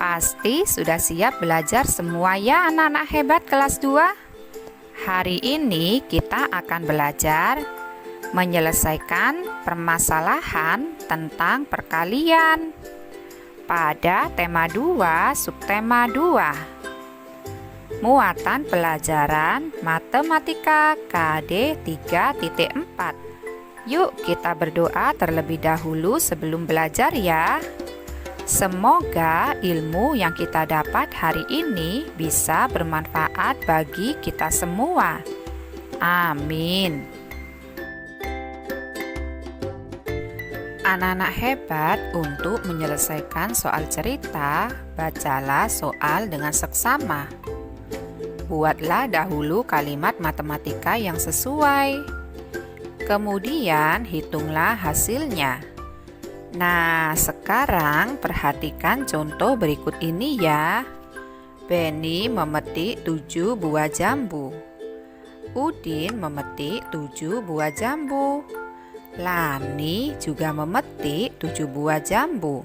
Pasti sudah siap belajar semua ya anak-anak hebat kelas 2. Hari ini kita akan belajar menyelesaikan permasalahan tentang perkalian pada tema 2 subtema 2. Muatan pelajaran Matematika KD 3.4. Yuk kita berdoa terlebih dahulu sebelum belajar ya. Semoga ilmu yang kita dapat hari ini bisa bermanfaat bagi kita semua. Amin. Anak-anak hebat, untuk menyelesaikan soal cerita, bacalah soal dengan seksama. Buatlah dahulu kalimat matematika yang sesuai. Kemudian hitunglah hasilnya. Nah, sekarang perhatikan contoh berikut ini ya. Benny memetik 7 buah jambu. Udin memetik 7 buah jambu. Lani juga memetik 7 buah jambu.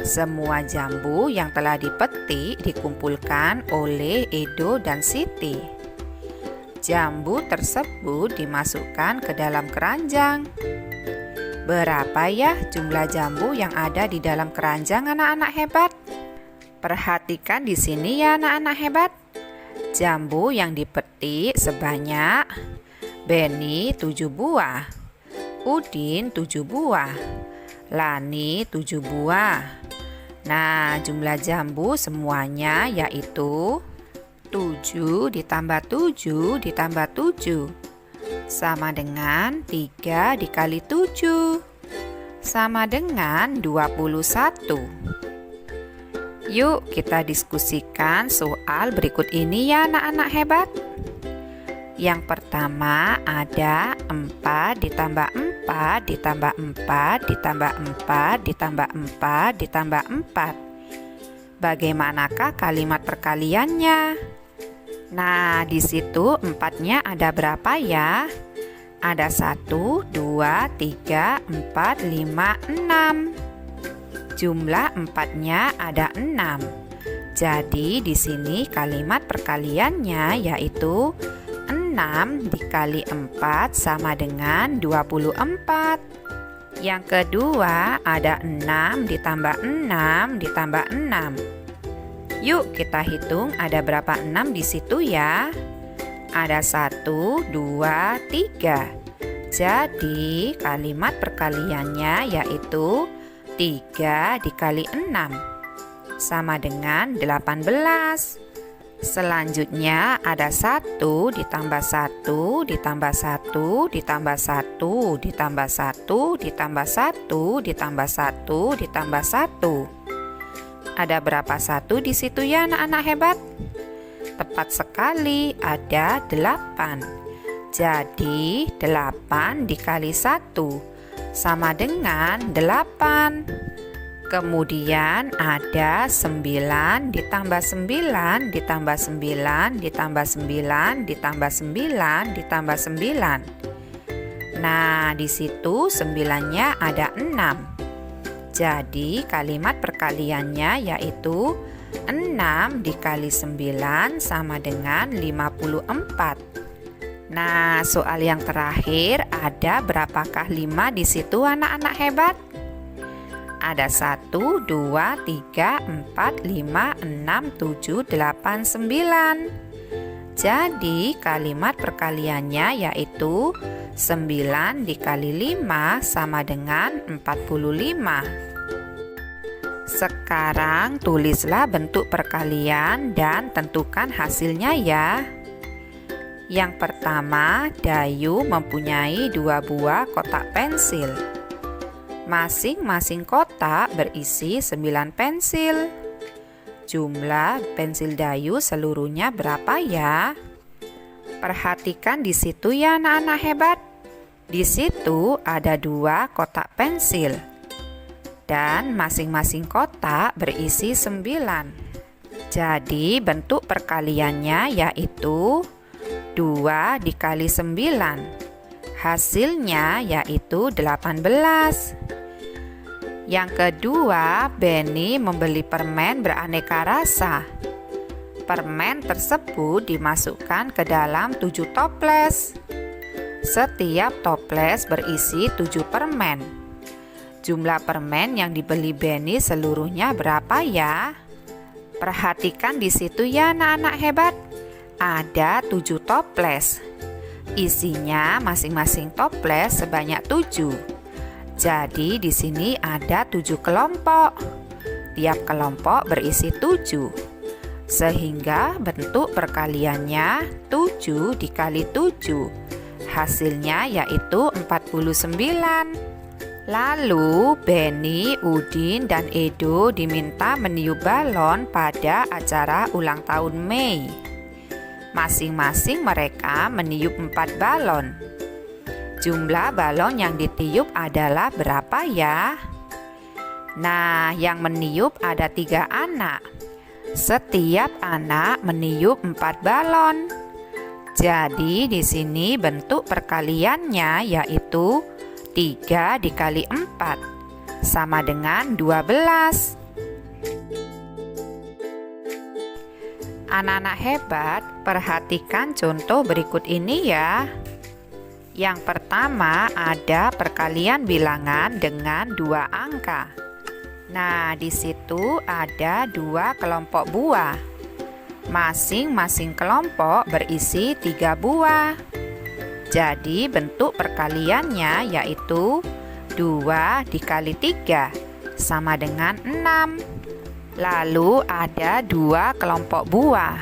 Semua jambu yang telah dipetik dikumpulkan oleh Edo dan Siti. Jambu tersebut dimasukkan ke dalam keranjang. Berapa ya jumlah jambu yang ada di dalam keranjang anak-anak hebat? Perhatikan di sini ya anak-anak hebat. Jambu yang dipetik sebanyak Benny 7 buah, Udin 7 buah, Lani 7 buah. Nah, jumlah jambu semuanya yaitu 7 ditambah 7 ditambah 7 sama dengan 3 dikali 7 sama dengan 21. Yuk kita diskusikan soal berikut ini ya anak-anak hebat. Yang pertama ada 4 ditambah 4 ditambah 4 ditambah 4 ditambah 4 ditambah 4. Bagaimanakah kalimat perkaliannya? Nah, di situ 4-nya ada berapa ya? Ada 1, 2, 3, 4, 5, 6. Jumlah 4-nya ada 6. Jadi di sini kalimat perkaliannya yaitu 6 dikali 4 sama dengan 24. Yang kedua ada 6 ditambah 6 ditambah 6. Yuk kita hitung ada berapa 6 di situ ya. Ada 1, 2, 3. Jadi kalimat perkaliannya yaitu 3 dikali 6 sama dengan 18. Selanjutnya ada 1 ditambah 1 ditambah 1 ditambah 1 ditambah 1 ditambah 1 ditambah 1 ditambah 1. Ada berapa 1 di situ ya anak-anak hebat? Tepat sekali, ada 8. Jadi 8 dikali 1 sama dengan 8. Kemudian ada 9 ditambah 9 ditambah 9 ditambah 9 ditambah 9 ditambah 9. Nah, di situ 9-nya ada 6. Jadi kalimat perkaliannya yaitu 6 dikali 9 sama dengan 54. Nah, soal yang terakhir ada berapakah 5 di situ anak-anak hebat? Ada 1, 2, 3, 4, 5, 6, 7, 8, 9. Jadi kalimat perkaliannya yaitu 9 dikali 5 sama dengan 45. Sekarang tulislah bentuk perkalian dan tentukan hasilnya ya. Yang pertama, Dayu mempunyai 2 buah kotak pensil. Masing-masing kotak berisi 9 pensil. Jumlah pensil Dayu seluruhnya berapa ya? Perhatikan di situ ya anak-anak hebat. Di situ ada 2 kotak pensil. Dan masing-masing kotak berisi 9. Jadi bentuk perkaliannya yaitu 2 dikali 9. Hasilnya yaitu 18. Yang kedua, Benny membeli permen beraneka rasa. Permen tersebut dimasukkan ke dalam 7 toples. Setiap toples berisi 7 permen. Jumlah permen yang dibeli Benny seluruhnya berapa ya? Perhatikan di situ ya anak-anak hebat. Ada 7 toples. Isinya masing-masing toples sebanyak 7. Jadi di sini ada 7 kelompok. Tiap kelompok berisi 7. Sehingga bentuk perkaliannya 7 dikali 7. Hasilnya yaitu 49. Lalu Benny, Udin, dan Edo diminta meniup balon pada acara ulang tahun Mei. Masing-masing mereka meniup 4 balon. Jumlah balon yang ditiup adalah berapa ya? Nah, yang meniup ada 3 anak. Setiap anak meniup 4 balon. Jadi di sini bentuk perkaliannya yaitu 3 dikali 4 sama dengan 12. Anak-anak hebat, perhatikan contoh berikut ini ya. Yang pertama ada perkalian bilangan dengan 2 angka. Nah, di situ ada 2 kelompok buah. Masing-masing kelompok berisi 3 buah. Jadi bentuk perkaliannya yaitu 2 dikali 3 sama dengan 6. Lalu ada 2 kelompok buah.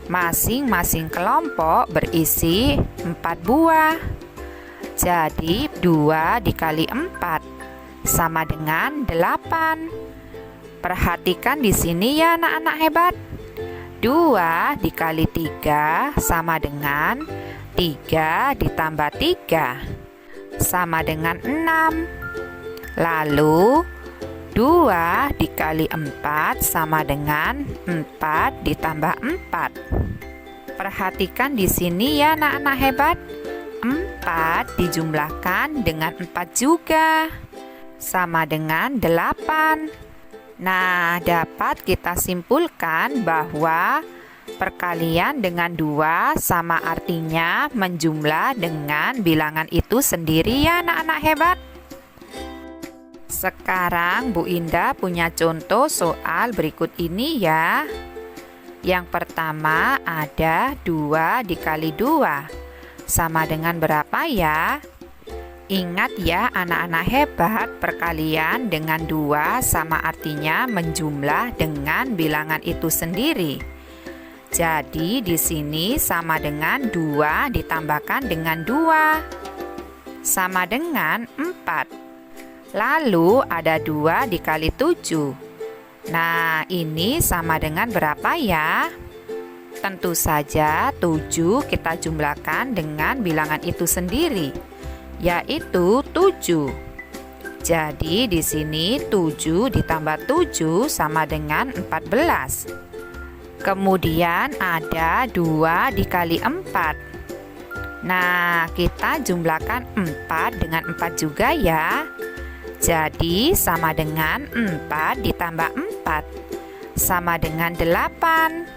Masing-masing kelompok berisi 4 buah. Jadi 2 dikali 4 sama dengan 8. Perhatikan di sini ya anak-anak hebat. 2 dikali 3 sama dengan 3 ditambah 3 sama dengan 6. Lalu 2 dikali 4 sama dengan 4 ditambah 4. Perhatikan di sini ya anak-anak hebat. 4 dijumlahkan dengan 4 juga sama dengan 8. Nah, dapat kita simpulkan bahwa perkalian dengan 2 sama artinya menjumlah dengan bilangan itu sendiri ya anak-anak hebat. Sekarang Bu Indah punya contoh soal berikut ini ya. Yang pertama ada 2 dikali 2 sama dengan berapa ya? Ingat ya anak-anak hebat, perkalian dengan 2 sama artinya menjumlah dengan bilangan itu sendiri. Jadi di sini sama dengan 2 ditambahkan dengan 2 sama dengan 4. Lalu ada 2 dikali 7. Nah, ini sama dengan berapa ya? Tentu saja 7 kita jumlahkan dengan bilangan itu sendiri, yaitu 7. Jadi di sini 7 ditambah 7 sama dengan 14. Kemudian ada 2 dikali 4. Nah, kita jumlahkan 4 dengan 4 juga ya. Jadi sama dengan 4 ditambah 4 sama dengan 8.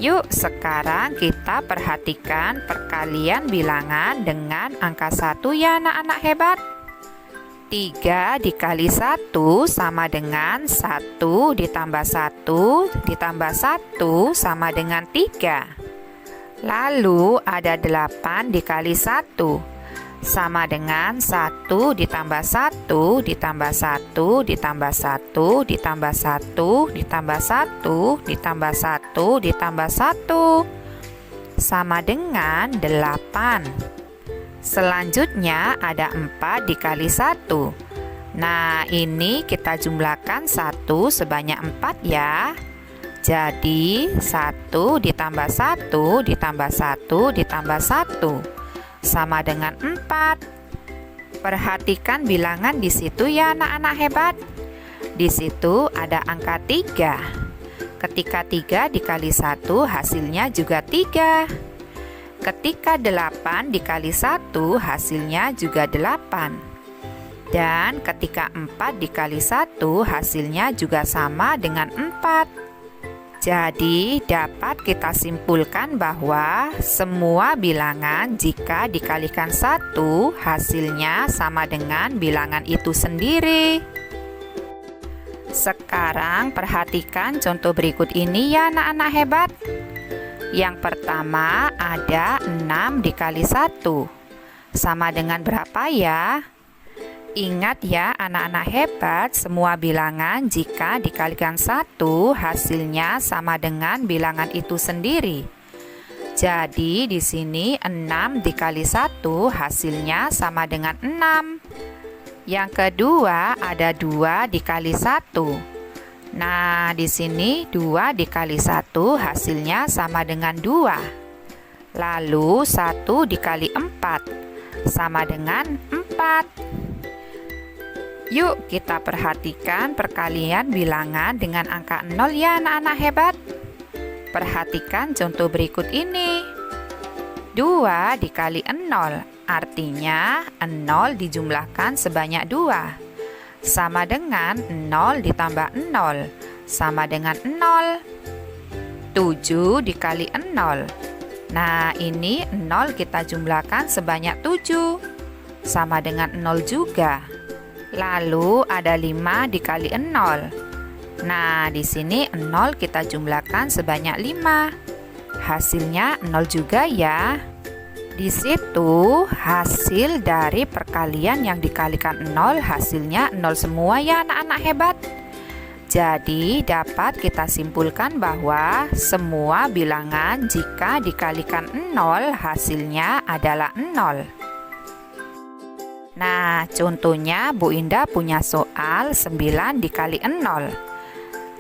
Yuk sekarang kita perhatikan perkalian bilangan dengan angka 1 ya anak-anak hebat. 3 dikali 1 sama dengan 1 ditambah 1 ditambah 1 sama dengan 3. Lalu ada 8 dikali 1 sama dengan 1 ditambah 1 ditambah 1 ditambah 1 ditambah 1 ditambah 1 ditambah 1 ditambah 1 sama dengan 8. Selanjutnya ada 4 dikali 1. Nah, ini kita jumlahkan 1 sebanyak 4 ya. Jadi 1 ditambah 1 ditambah 1 ditambah 1 sama dengan 4. Perhatikan bilangan di situ ya anak-anak hebat. Di situ ada angka 3. Ketika 3 dikali 1 hasilnya juga 3. Ketika 8 dikali 1 hasilnya juga 8. Dan ketika 4 dikali 1 hasilnya juga sama dengan 4. Jadi dapat kita simpulkan bahwa semua bilangan jika dikalikan 1 hasilnya sama dengan bilangan itu sendiri. Sekarang perhatikan contoh berikut ini ya anak-anak hebat. Yang pertama ada 6 dikali 1. Sama dengan berapa ya? Ingat ya anak-anak hebat, semua bilangan jika dikalikan 1 hasilnya sama dengan bilangan itu sendiri. Jadi di sini 6 dikali 1 hasilnya sama dengan 6. Yang kedua ada 2 dikali 1. Nah, di sini 2 dikali 1 hasilnya sama dengan 2. Lalu 1 dikali 4 sama dengan 4. Yuk kita perhatikan perkalian bilangan dengan angka 0 ya anak-anak hebat. Perhatikan contoh berikut ini. 2 dikali 0 artinya 0 dijumlahkan sebanyak 2. Sama dengan 0 ditambah 0 sama dengan 0. 7 dikali 0. Nah ini 0 kita jumlahkan sebanyak 7. Sama dengan 0 juga. Lalu ada 5 dikali 0. Nah, di sini 0 kita jumlahkan sebanyak 5. Hasilnya 0 juga ya. Di situ hasil dari perkalian yang dikalikan 0 hasilnya 0 semua ya anak-anak hebat. Jadi dapat kita simpulkan bahwa semua bilangan jika dikalikan 0 hasilnya adalah 0. Nah, contohnya Bu Indah punya soal 9 dikali 0.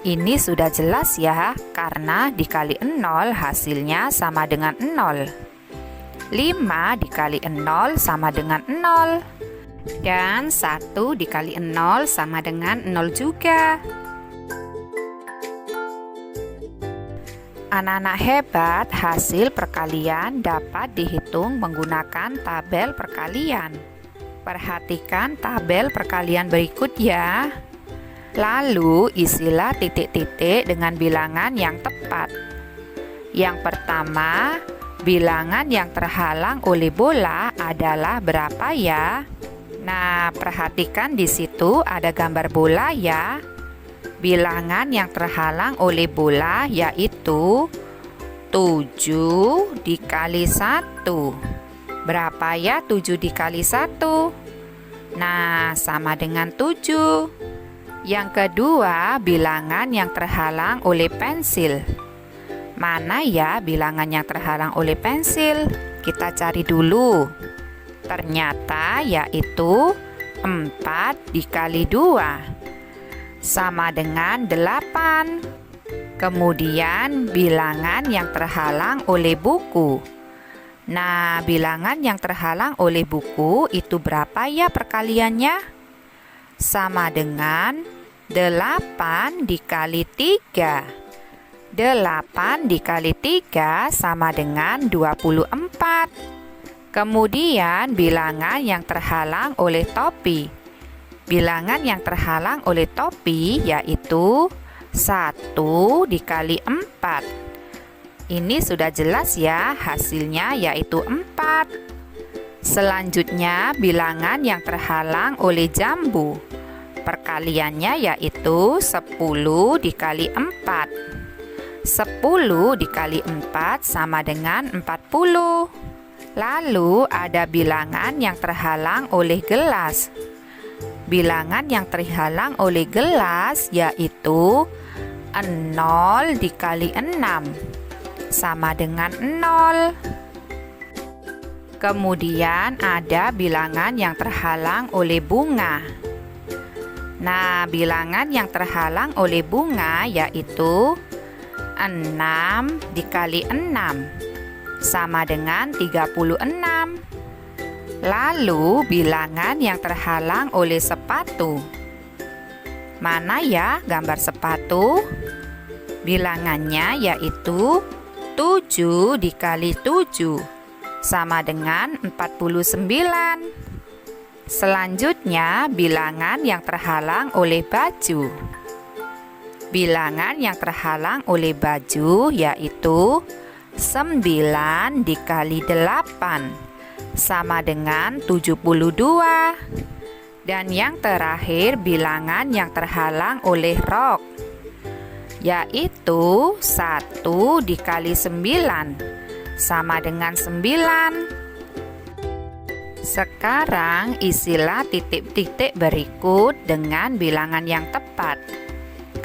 Ini sudah jelas ya, karena dikali 0 hasilnya sama dengan 0. 5 dikali 0 sama dengan 0. Dan 1 dikali 0 sama dengan 0 juga. Anak-anak hebat, hasil perkalian dapat dihitung menggunakan tabel perkalian. Perhatikan tabel perkalian berikut ya. Lalu isilah titik-titik dengan bilangan yang tepat. Yang pertama, bilangan yang terhalang oleh bola adalah berapa ya? Nah, perhatikan di situ ada gambar bola ya. Bilangan yang terhalang oleh bola yaitu 7 dikali 1. Berapa ya 7 dikali 1? Nah, sama dengan 7. Yang kedua, bilangan yang terhalang oleh pensil. Mana ya bilangan yang terhalang oleh pensil? Kita cari dulu. Ternyata yaitu 4 dikali 2. Sama dengan 8. Kemudian bilangan yang terhalang oleh buku. Nah, bilangan yang terhalang oleh buku itu berapa ya perkaliannya? Sama dengan 8 dikali 3. 8 dikali 3 sama dengan 24. Kemudian bilangan yang terhalang oleh topi. Bilangan yang terhalang oleh topi yaitu 1 dikali 4. Ini sudah jelas ya, hasilnya yaitu 4. Selanjutnya bilangan yang terhalang oleh jambu. Perkaliannya yaitu 10 dikali 4. 10 dikali 4 sama dengan 40. Lalu ada bilangan yang terhalang oleh gelas. Bilangan yang terhalang oleh gelas yaitu 0 dikali 6. Sama dengan 0. Kemudian ada bilangan yang terhalang oleh bunga. Nah, bilangan yang terhalang oleh bunga yaitu 6 dikali 6 sama dengan 36. Lalu bilangan yang terhalang oleh sepatu. Mana ya gambar sepatu? Bilangannya yaitu 7 dikali 7 sama dengan 49. Selanjutnya, bilangan yang terhalang oleh baju. Bilangan yang terhalang oleh baju yaitu 9 dikali 8 sama dengan 72. Dan yang terakhir, bilangan yang terhalang oleh rok yaitu 1 dikali 9 sama dengan 9. Sekarang isilah titik-titik berikut dengan bilangan yang tepat.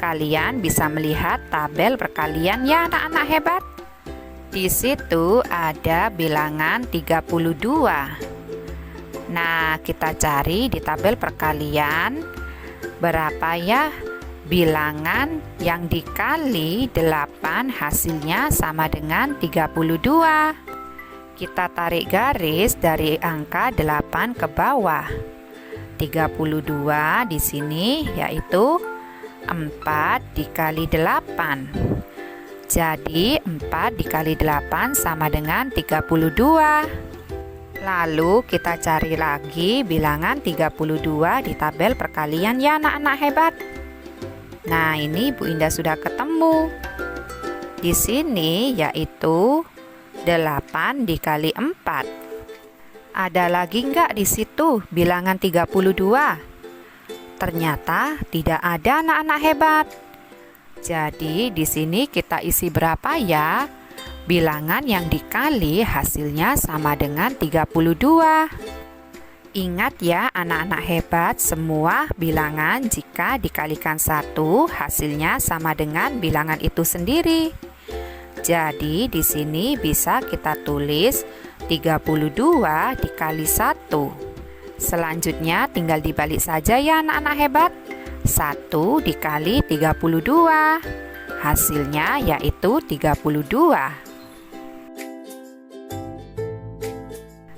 Kalian bisa melihat tabel perkalian ya anak-anak hebat. Di situ ada bilangan 32. Nah, kita cari di tabel perkalian berapa ya bilangan yang dikali 8 hasilnya sama dengan 32. Kita tarik garis dari angka 8 ke bawah. 32 di sini yaitu 4 dikali 8. Jadi 4 dikali 8 sama dengan 32. Lalu kita cari lagi bilangan 32 di tabel perkalian ya anak-anak hebat. Nah, ini Bu Indah sudah ketemu. Di sini yaitu 8 dikali 4. Ada lagi nggak di situ bilangan 32? Ternyata tidak ada anak-anak hebat. Jadi di sini kita isi berapa ya? Bilangan yang dikali hasilnya sama dengan 32. Ingat ya anak-anak hebat, semua bilangan jika dikalikan 1 hasilnya sama dengan bilangan itu sendiri. Jadi di sini bisa kita tulis 32 dikali 1. Selanjutnya tinggal dibalik saja ya anak-anak hebat. 1 dikali 32. Hasilnya yaitu 32.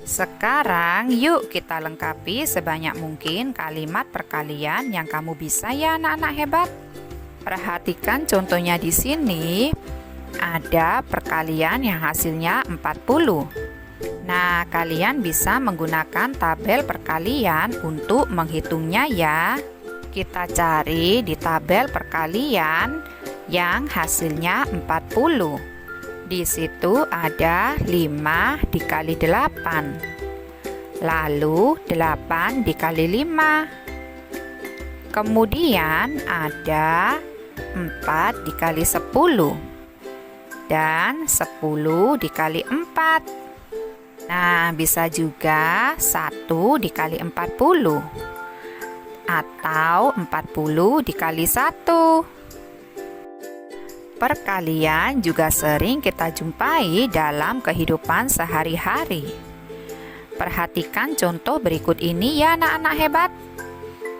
Sekarang yuk kita lengkapi sebanyak mungkin kalimat perkalian yang kamu bisa ya anak-anak hebat. Perhatikan contohnya di sini. Ada perkalian yang hasilnya 40. Nah, kalian bisa menggunakan tabel perkalian untuk menghitungnya ya. Kita cari di tabel perkalian yang hasilnya 40. Di situ ada 5 dikali 8. Lalu 8 dikali 5. Kemudian ada 4 dikali 10. Dan 10 dikali 4. Nah, bisa juga 1 dikali 40 atau 40 dikali 1. Perkalian juga sering kita jumpai dalam kehidupan sehari-hari. Perhatikan contoh berikut ini ya anak-anak hebat.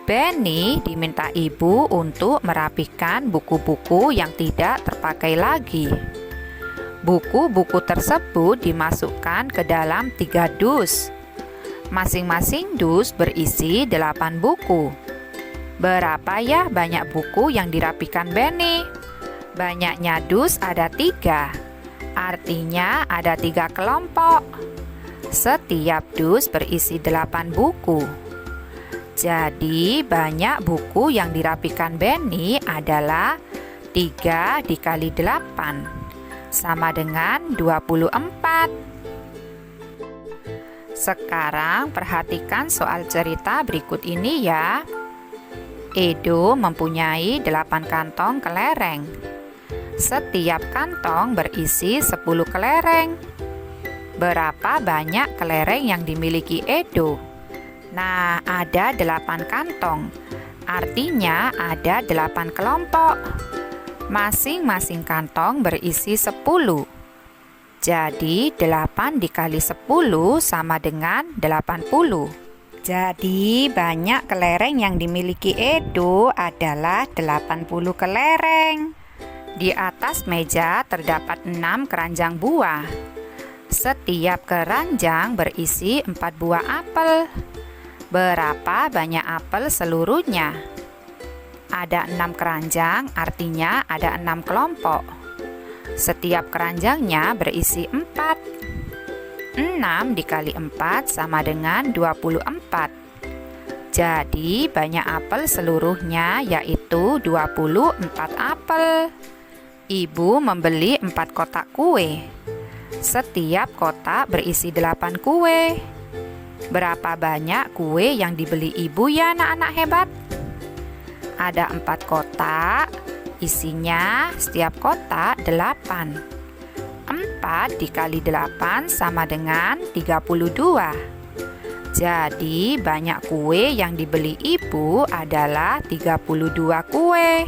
Benny diminta ibu untuk merapikan buku-buku yang tidak terpakai lagi. Buku-buku tersebut dimasukkan ke dalam 3 dus. Masing-masing dus berisi 8 buku. Berapa ya banyak buku yang dirapikan Benny? Banyaknya dus ada 3. Artinya ada 3 kelompok. Setiap dus berisi 8 buku. Jadi banyak buku yang dirapikan Benny adalah 3 dikali 8. Sama dengan 24. Sekarang perhatikan soal cerita berikut ini ya. Edo mempunyai 8 kantong kelereng. Setiap kantong berisi 10 kelereng. Berapa banyak kelereng yang dimiliki Edo? Nah, ada 8 kantong. Artinya ada 8 kelompok. Masing-masing kantong berisi 10. Jadi 8 dikali 10 sama dengan 80. Jadi banyak kelereng yang dimiliki Edo adalah 80 kelereng. Di atas meja terdapat 6 keranjang buah. Setiap keranjang berisi 4 buah apel. Berapa banyak apel seluruhnya? Ada 6 keranjang, artinya ada 6 kelompok. Setiap keranjangnya berisi 4. 6 dikali 4 sama dengan 24. Jadi banyak apel seluruhnya yaitu 24 apel. Ibu membeli 4 kotak kue. Setiap kotak berisi 8 kue. Berapa banyak kue yang dibeli ibu ya anak-anak hebat? Ada 4 kotak, isinya setiap kotak 8. 4 dikali 8 sama dengan 32. Jadi banyak kue yang dibeli ibu adalah 32 kue.